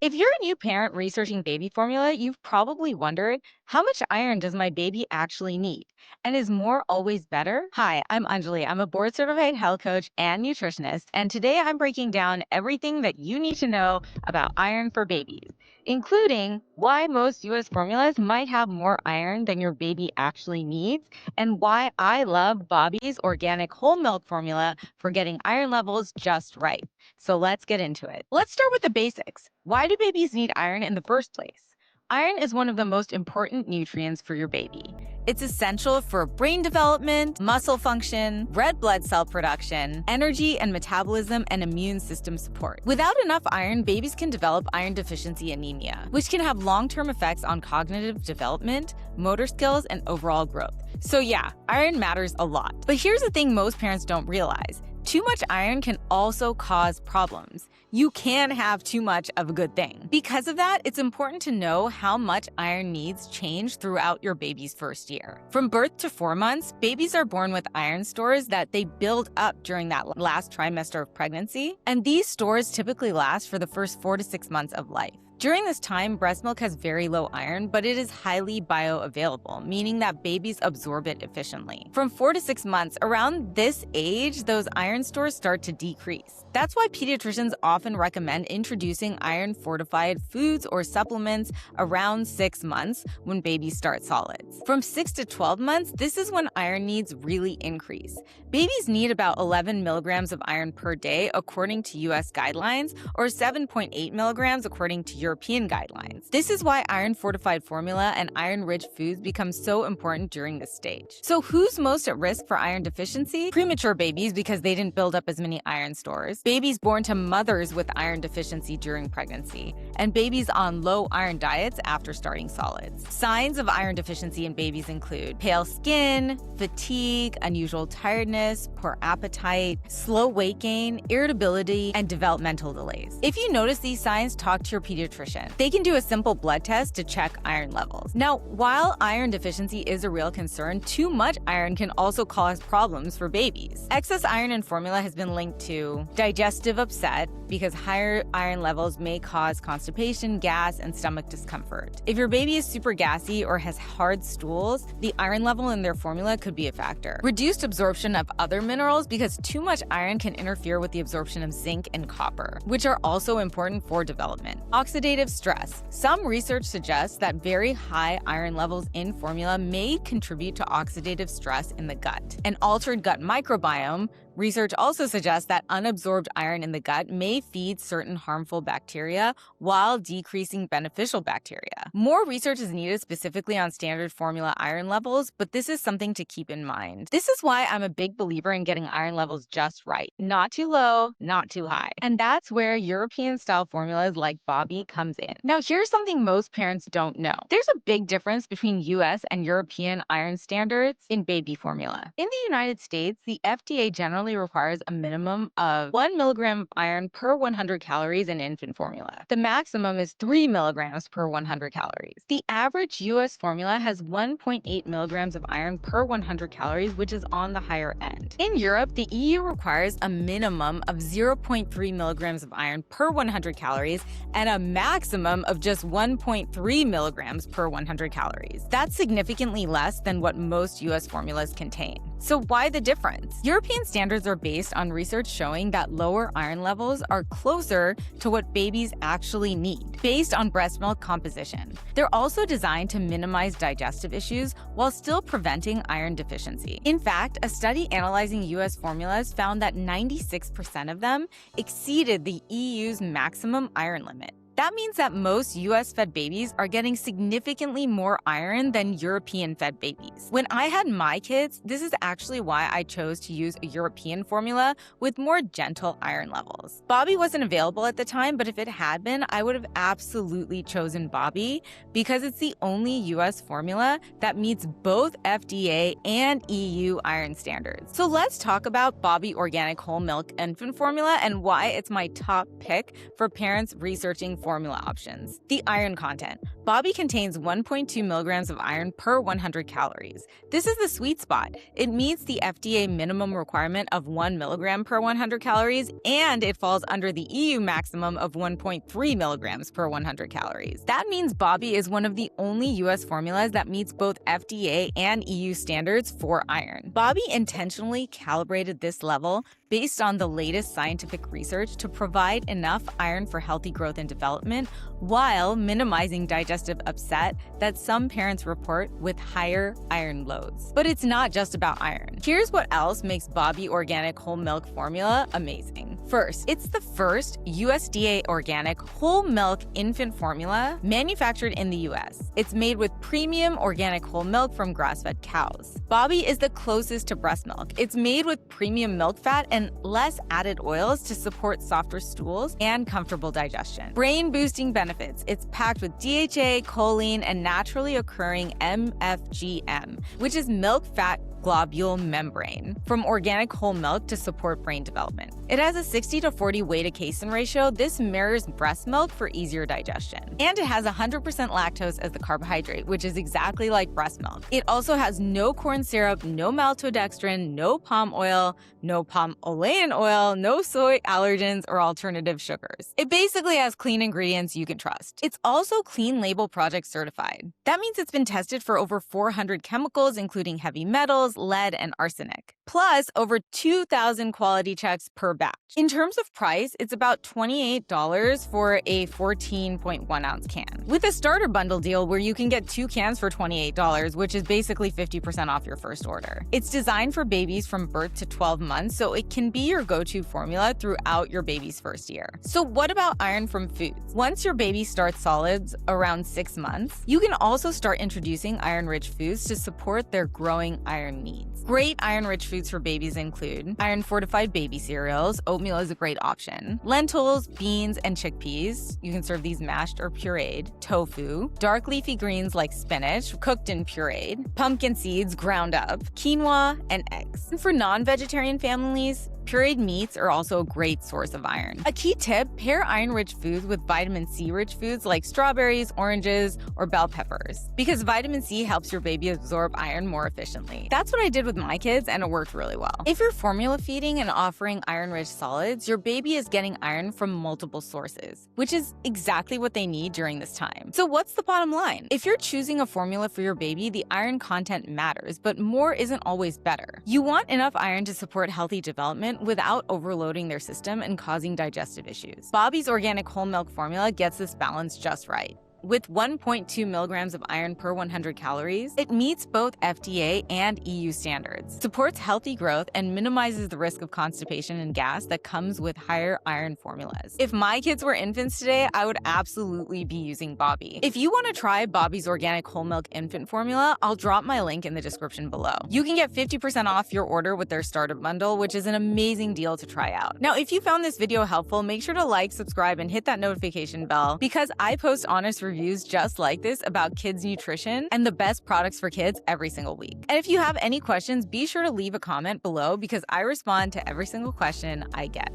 If you're a new parent researching baby formula, you've probably wondered, how much iron does my baby actually need? And is more always better? Hi, I'm Anjali. I'm a board certified health coach and nutritionist. And today I'm breaking down everything that you need to know about iron for babies, including why most US formulas might have more iron than your baby actually needs, and why I love Bobbie's organic whole milk formula for getting iron levels just right. So let's get into it. Let's start with the basics. Why do babies need iron in the first place? Iron is one of the most important nutrients for your baby. It's essential for brain development, muscle function, red blood cell production, energy and metabolism, and immune system support. Without enough iron, babies can develop iron deficiency anemia, which can have long-term effects on cognitive development, motor skills, and overall growth. So yeah, iron matters a lot. But here's the thing most parents don't realize. Too much iron can also cause problems. You can have too much of a good thing. Because of that, it's important to know how much iron needs change throughout your baby's first year. From birth to 4 months, babies are born with iron stores that they build up during that last trimester of pregnancy, and these stores typically last for the first 4 to 6 months of life. During this time, breast milk has very low iron, but it is highly bioavailable, meaning that babies absorb it efficiently. From 4 to 6 months, around this age, those iron stores start to decrease. That's why pediatricians often recommend introducing iron-fortified foods or supplements around 6 months when babies start solids. From 6 to 12 months, this is when iron needs really increase. Babies need about 11 milligrams of iron per day according to US guidelines, or 7.8 milligrams according to European guidelines. This is why iron-fortified formula and iron-rich foods become so important during this stage. So who's most at risk for iron deficiency? Premature babies, because they didn't build up as many iron stores, babies born to mothers with iron deficiency during pregnancy, and babies on low iron diets after starting solids. Signs of iron deficiency in babies include pale skin, fatigue, unusual tiredness, poor appetite, slow weight gain, irritability, and developmental delays. If you notice these signs, talk to your pediatrician. They can do a simple blood test to check iron levels. Now, while iron deficiency is a real concern, too much iron can also cause problems for babies. Excess iron in formula has been linked to digestive upset, because higher iron levels may cause constipation, gas, and stomach discomfort. If your baby is super gassy or has hard stools, the iron level in their formula could be a factor. Reduced absorption of other minerals, because too much iron can interfere with the absorption of zinc and copper, which are also important for development. Oxidative stress. Some research suggests that very high iron levels in formula may contribute to oxidative stress in the gut. An altered gut microbiome. Research also suggests that unabsorbed iron in the gut may feed certain harmful bacteria while decreasing beneficial bacteria. More research is needed specifically on standard formula iron levels, but this is something to keep in mind. This is why I'm a big believer in getting iron levels just right. Not too low, not too high. And that's where European-style formulas like Bobbie comes in. Now, here's something most parents don't know. There's a big difference between US and European iron standards in baby formula. In the United States, the FDA generally requires a minimum of 1 milligram of iron per 100 calories in infant formula. The maximum is 3 milligrams per 100 calories. The average US formula has 1.8 milligrams of iron per 100 calories, which is on the higher end. In Europe, the EU requires a minimum of 0.3 milligrams of iron per 100 calories and a maximum of just 1.3 milligrams per 100 calories. That's significantly less than what most US formulas contain. So why the difference? European standards are based on research showing that lower iron levels are closer to what babies actually need, based on breast milk composition. They're also designed to minimize digestive issues while still preventing iron deficiency. In fact, a study analyzing US formulas found that 96% of them exceeded the EU's maximum iron limit. That means that most US-fed babies are getting significantly more iron than European-fed babies. When I had my kids, this is actually why I chose to use a European formula with more gentle iron levels. Bobbie wasn't available at the time, but if it had been, I would have absolutely chosen Bobbie because it's the only US formula that meets both FDA and EU iron standards. So let's talk about Bobbie Organic Whole Milk Infant Formula and why it's my top pick for parents researching formula options. The iron content. Bobbie contains 1.2 milligrams of iron per 100 calories. This is the sweet spot. It meets the FDA minimum requirement of 1 milligram per 100 calories, and it falls under the EU maximum of 1.3 milligrams per 100 calories. That means Bobbie is one of the only US formulas that meets both FDA and EU standards for iron. Bobbie intentionally calibrated this level based on the latest scientific research to provide enough iron for healthy growth and development while minimizing digestive upset that some parents report with higher iron loads. But it's not just about iron. Here's what else makes Bobbie organic whole milk formula amazing. First, it's the first USDA organic whole milk infant formula manufactured in the US. It's made with premium organic whole milk from grass-fed cows. Bobbie is the closest to breast milk. It's made with premium milk fat and less added oils to support softer stools and comfortable digestion. Brain-boosting benefits. It's packed with DHA, choline, and naturally occurring MFGM, which is milk fat globule membrane, from organic whole milk to support brain development. It has a 60-40 weight to casein ratio. This mirrors breast milk for easier digestion. And it has 100% lactose as the carbohydrate, which is exactly like breast milk. It also has no corn syrup, no maltodextrin, no palm oil, no palm olein oil, no soy allergens or alternative sugars. It basically has clean ingredients you can trust. It's also Clean Label Project certified. That means it's been tested for over 400 chemicals, including heavy metals, lead, and arsenic, plus over 2,000 quality checks per batch. In terms of price, it's about $28 for a 14.1 ounce can, with a starter bundle deal where you can get 2 cans for $28, which is basically 50% off your first order. It's designed for babies from birth to 12 months, so it can be your go-to formula throughout your baby's first year. So what about iron from foods? Once your baby starts solids around 6 months, you can also start introducing iron-rich foods to support their growing iron needs. Great iron-rich foods for babies include iron-fortified baby cereals. Oatmeal is a great option. Lentils, beans, and chickpeas. You can serve these mashed or pureed. Tofu. Dark leafy greens like spinach, cooked and pureed. Pumpkin seeds, ground up. Quinoa, and eggs. And for non-vegetarian families, pureed meats are also a great source of iron. A key tip, pair iron-rich foods with vitamin C-rich foods like strawberries, oranges, or bell peppers, because vitamin C helps your baby absorb iron more efficiently. That's what I did with my kids, and it worked really well. If you're formula feeding and offering iron-rich solids, your baby is getting iron from multiple sources, which is exactly what they need during this time. So what's the bottom line? If you're choosing a formula for your baby, the iron content matters, but more isn't always better. You want enough iron to support healthy development without overloading their system and causing digestive issues. Bobbie's organic whole milk formula gets this balance just right. With 1.2 milligrams of iron per 100 calories, it meets both FDA and EU standards, supports healthy growth, and minimizes the risk of constipation and gas that comes with higher iron formulas. If my kids were infants today, I would absolutely be using Bobbie. If you want to try Bobbie's organic whole milk infant formula, I'll drop my link in the description below. You can get 50% off your order with their starter bundle, which is an amazing deal to try out. Now, if you found this video helpful, make sure to like, subscribe, and hit that notification bell, because I post honest reviews just like this about kids' nutrition and the best products for kids every single week. And if you have any questions, be sure to leave a comment below, because I respond to every single question I get.